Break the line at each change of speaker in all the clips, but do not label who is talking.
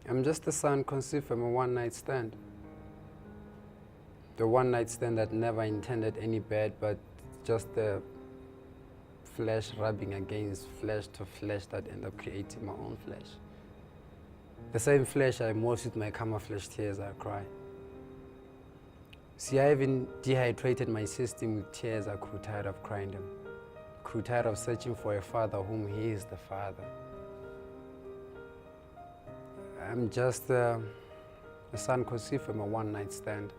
I'm just a son conceived from a one-night stand. The one-night stand that never intended any bad, but just the flesh rubbing against flesh to flesh that end up creating my own flesh. The same flesh I moist with my camouflage tears I cry. See, I even dehydrated my system with tears I grew tired of crying them. Grew tired of searching for a father whom he is the father. I'm just a son conceived from a one-night stand.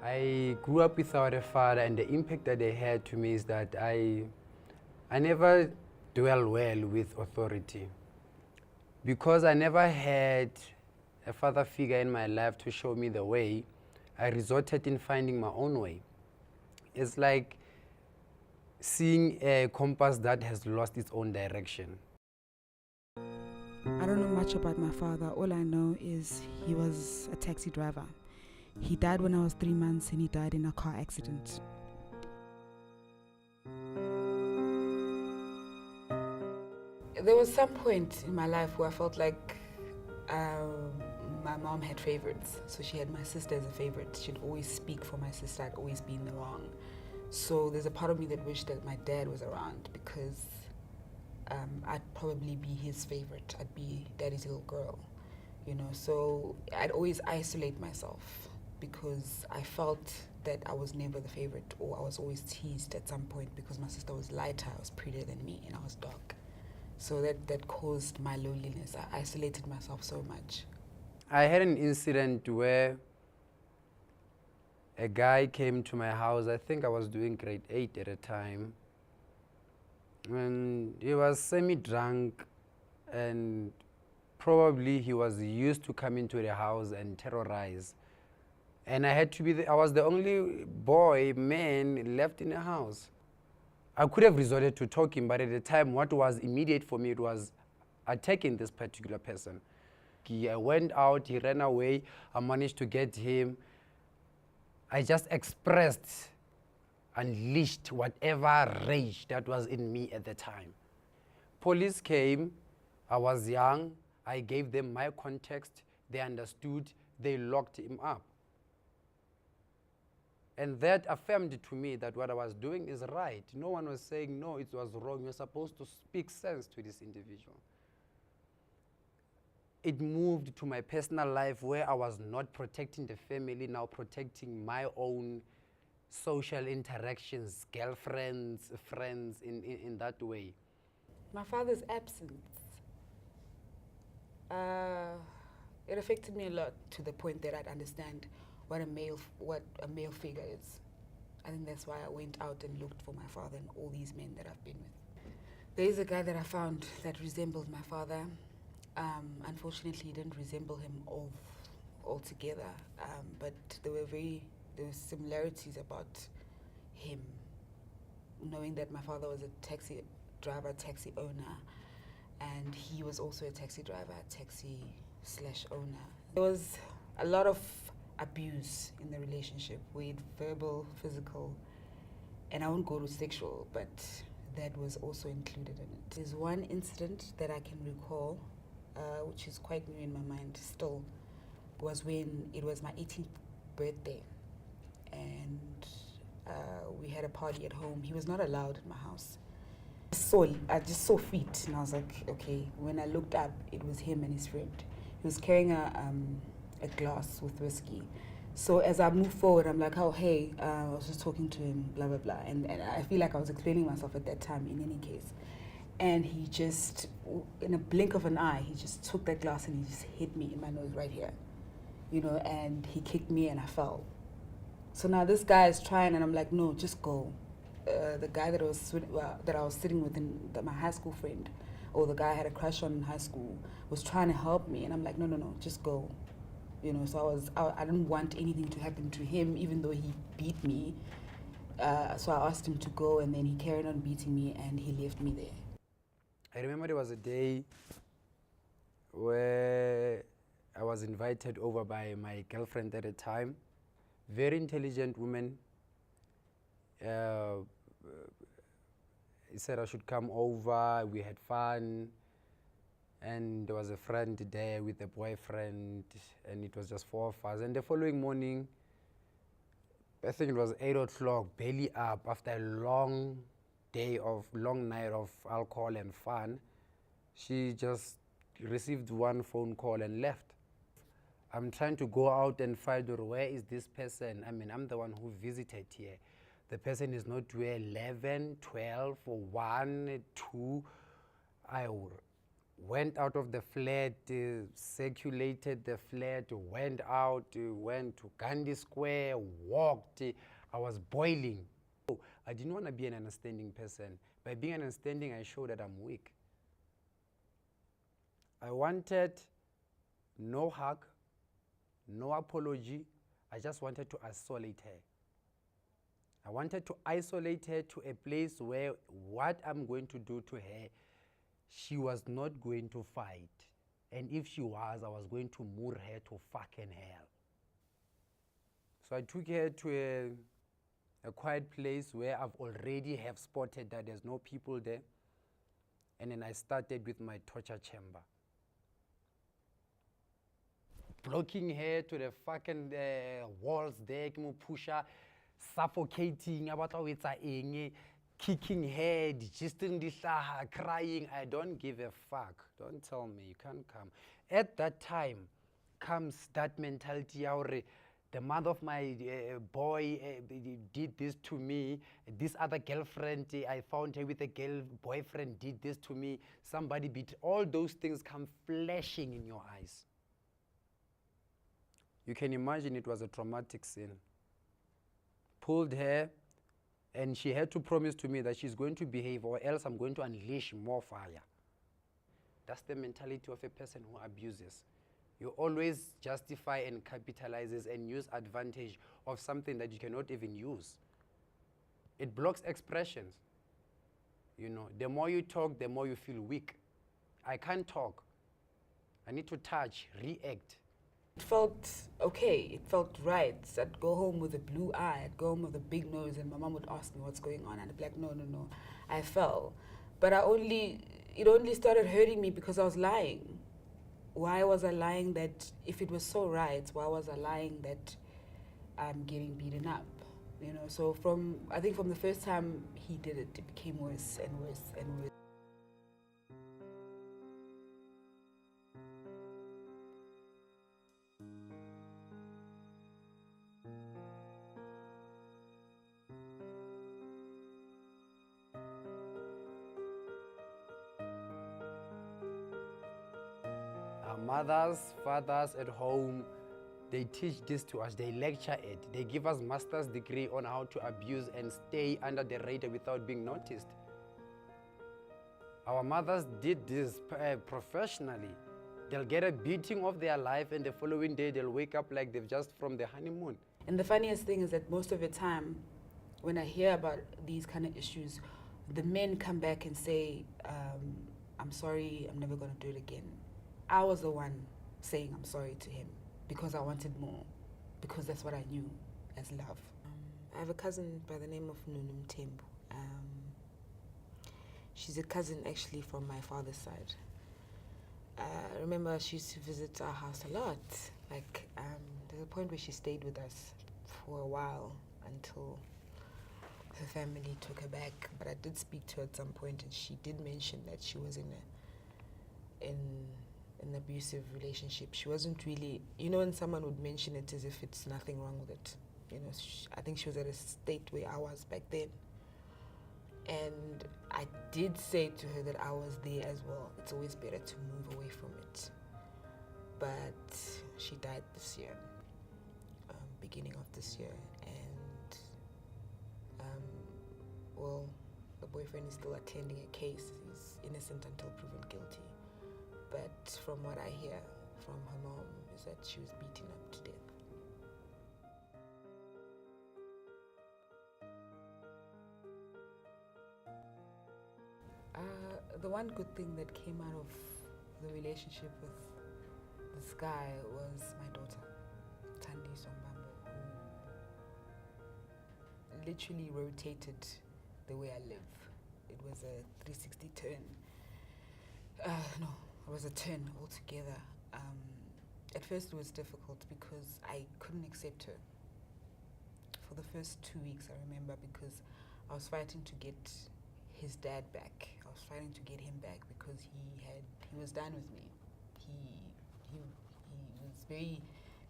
I grew up without a father, and the impact that they had to me is that I never dwell well with authority. Because I never had a father figure in my life to show me the way, I resorted in finding my own way. It's like seeing a compass that has lost its own direction.
I don't know much about my father. All I know is he was a taxi driver. He died when I was 3 months, and he died in a car accident. There was some point in my life where I felt like my mom had favorites. So she had my sister as a favorite. She'd always speak for my sister. I'd always be in the wrong. So there's a part of me that wished that my dad was around, because I'd probably be his favorite. I'd be daddy's little girl, you know. So I'd always isolate myself because I felt that I was never the favorite, or I was always teased at some point because my sister was lighter, was prettier than me, and I was dark. So that caused my loneliness. I isolated myself so much.
I had an incident where a guy came to my house. I think I was doing grade 8 at a time. And he was semi-drunk, and probably he was used to coming to the house and terrorize. And I had to be I was the only man left in the house. I could have resorted to talking, but at the time, what was immediate for me, it was attacking this particular person. I went out, he ran away, I managed to get him. I just expressed, unleashed whatever rage that was in me at the time. Police came, I was young, I gave them my context, they understood, they locked him up. And that affirmed to me that what I was doing is right. No one was saying, no, it was wrong. You're supposed to speak sense to this individual. It moved to my personal life where I was not protecting the family, now protecting my own social interactions, girlfriends, friends, in that way.
My father's absence, it affected me a lot, to the point that I'd understand what a male figure is. I think that's why I went out and looked for my father and all these men that I've been with. There is a guy that I found that resembled my father. Unfortunately, he didn't resemble him altogether, but there were similarities about him. Knowing that my father was a taxi driver, taxi owner, and he was also a taxi driver, taxi/owner. There was a lot of abuse in the relationship, with verbal, physical, and I won't go to sexual, but that was also included in it. There's one incident that I can recall, which is quite new in my mind still, was when it was my 18th birthday, and we had a party at home. He was not allowed in my house. I just saw feet, and I was like, okay. When I looked up, it was him and his friend. He was carrying a glass with whiskey. So as I moved forward, I'm like, oh, hey, I was just talking to him, blah, blah, blah. And I feel like I was explaining myself at that time in any case. And he just, in a blink of an eye, he just took that glass and he just hit me in my nose right here. You know, and he kicked me and I fell. So now this guy is trying, and I'm like, no, just go. The guy that I was sitting with, my high school friend, or the guy I had a crush on in high school, was trying to help me. And I'm like, no, just go. You know, so I didn't want anything to happen to him, even though he beat me. So I asked him to go, and then he carried on beating me, and he left me there.
I remember there was a day where I was invited over by my girlfriend at the time, very intelligent woman. He said I should come over, we had fun, and there was a friend there with a boyfriend, and it was just 4 of us. And the following morning, I think it was 8 o'clock, barely up after a long night of alcohol and fun, she just received one phone call and left. I'm trying to go out and find her. Where is this person? I mean, I'm the one who visited here. The person is not where 11, 12, or 1, 2. I went out of the flat, circulated the flat, went out, went to Gandhi Square, walked. I was boiling. I didn't want to be an understanding person. By being understanding, I showed that I'm weak. I wanted no hug, no apology. I just wanted to isolate her. I wanted to isolate her to a place where what I'm going to do to her, she was not going to fight. And if she was, I was going to moor her to fucking hell. So I took her to a quiet place where I've already have spotted that there's no people there. And then I started with my torture chamber. Blocking her to the fucking walls there, pusher, suffocating, kicking her, crying. I don't give a fuck. Don't tell me, you can't come. At that time comes that mentality, the mother of my boy did this to me. This other girlfriend, I found her with a boyfriend, did this to me. Somebody beat. All those things come flashing in your eyes. You can imagine it was a traumatic scene. Pulled her, and she had to promise to me that she's going to behave or else I'm going to unleash more fire. That's the mentality of a person who abuses. You always justify and capitalizes and use advantage of something that you cannot even use. It blocks expressions. You know, the more you talk, the more you feel weak. I can't talk. I need to touch, react.
It felt okay, it felt right. I'd go home with a blue eye, I'd go home with a big nose, and my mom would ask me what's going on, and I'd be like, no. I fell. But it only started hurting me because I was lying. Why was I lying that if it was so right, why was I lying that I'm getting beaten up? You know, so I think from the first time he did it, it became worse and worse and worse.
Our mothers, fathers at home, they teach this to us, they lecture it. They give us master's degree on how to abuse and stay under the radar without being noticed. Our mothers did this professionally. They'll get a beating of their life, and the following day they'll wake up like they've just from the honeymoon.
And the funniest thing is that most of the time, when I hear about these kind of issues, the men come back and say, I'm sorry, I'm never going to do it again. I was the one saying I'm sorry to him because I wanted more, because that's what I knew as love. I have a cousin by the name of Nunum Tembu. She's a cousin actually from my father's side. I remember she used to visit our house a lot. There's a point where she stayed with us for a while until her family took her back. But I did speak to her at some point, and she did mention that she was in an abusive relationship. She wasn't really, when someone would mention it as if it's nothing wrong with it. I think she was at a state where I was back then. And I did say to her that I was there as well. It's always better to move away from it. But she died this year, beginning of this year. And, the boyfriend is still attending a case. He's innocent until proven guilty. But from what I hear from her mom is that she was beaten up to death. The one good thing that came out of the relationship with this guy was my daughter, Tandi Sombambo, who literally rotated the way I live. It was a 360 turn. It was a turn altogether. At first it was difficult because I couldn't accept her. For the first 2 weeks, I remember, because I was fighting to get his dad back. I was fighting to get him back because he was done with me. He was very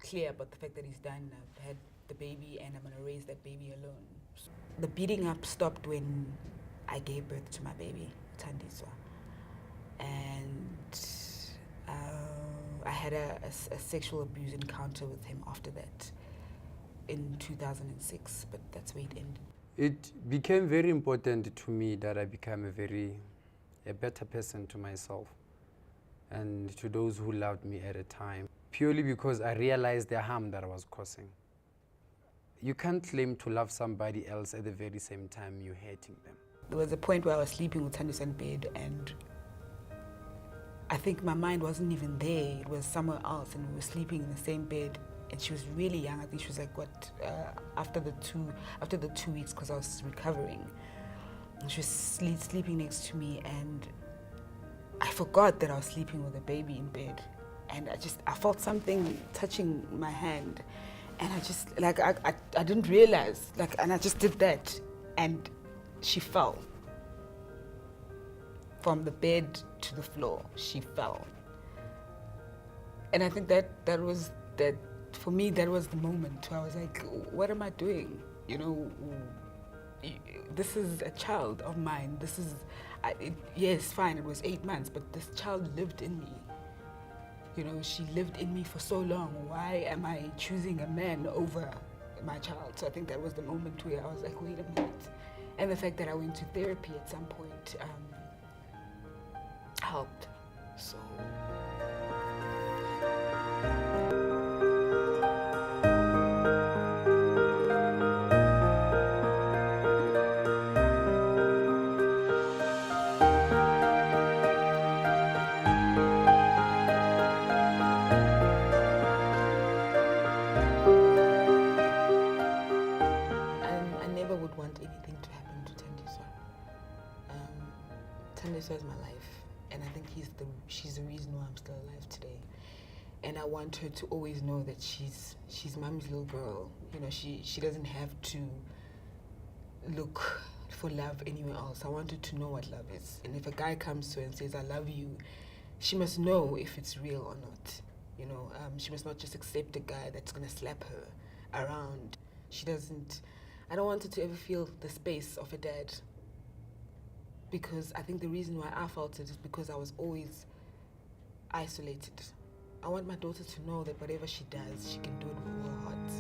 clear about the fact that he's done. I've had the baby and I'm going to raise that baby alone. The beating up stopped when I gave birth to my baby, Thandiswa. And I had a sexual abuse encounter with him after that in 2006, but that's where it ended.
It became very important to me that I become a better person to myself and to those who loved me at a time, purely because I realized the harm that I was causing. You can't claim to love somebody else at the very same time you're hating them.
There was a point where I was sleeping with Thandiswa in bed, and I think my mind wasn't even there. It was somewhere else, and we were sleeping in the same bed. And she was really young. I think she was like, after the 2 weeks, because I was recovering. And she was sleeping next to me, and I forgot that I was sleeping with a baby in bed. And I felt something touching my hand. And I just, I didn't realize, and I just did that. And she fell. From the bed to the floor, she fell. And I think that for me, that was the moment where I was like, what am I doing? You know, this is a child of mine. Yes, fine, it was 8 months, but this child lived in me. You know, she lived in me for so long. Why am I choosing a man over my child? So I think that was the moment where I was like, wait a minute. And the fact that I went to therapy at some point helped. So. Thandiswa is my life, and I think she's the reason why I'm still alive today. And I want her to always know that she's mommy's little girl. You know, she doesn't have to look for love anywhere else. I want her to know what love is. And if a guy comes to her and says, I love you, she must know if it's real or not. You know, she must not just accept a guy that's gonna slap her around. I don't want her to ever feel the space of a dad. Because I think the reason why I felt it is because I was always isolated. I want my daughter to know that whatever she does, she can do it with all her heart.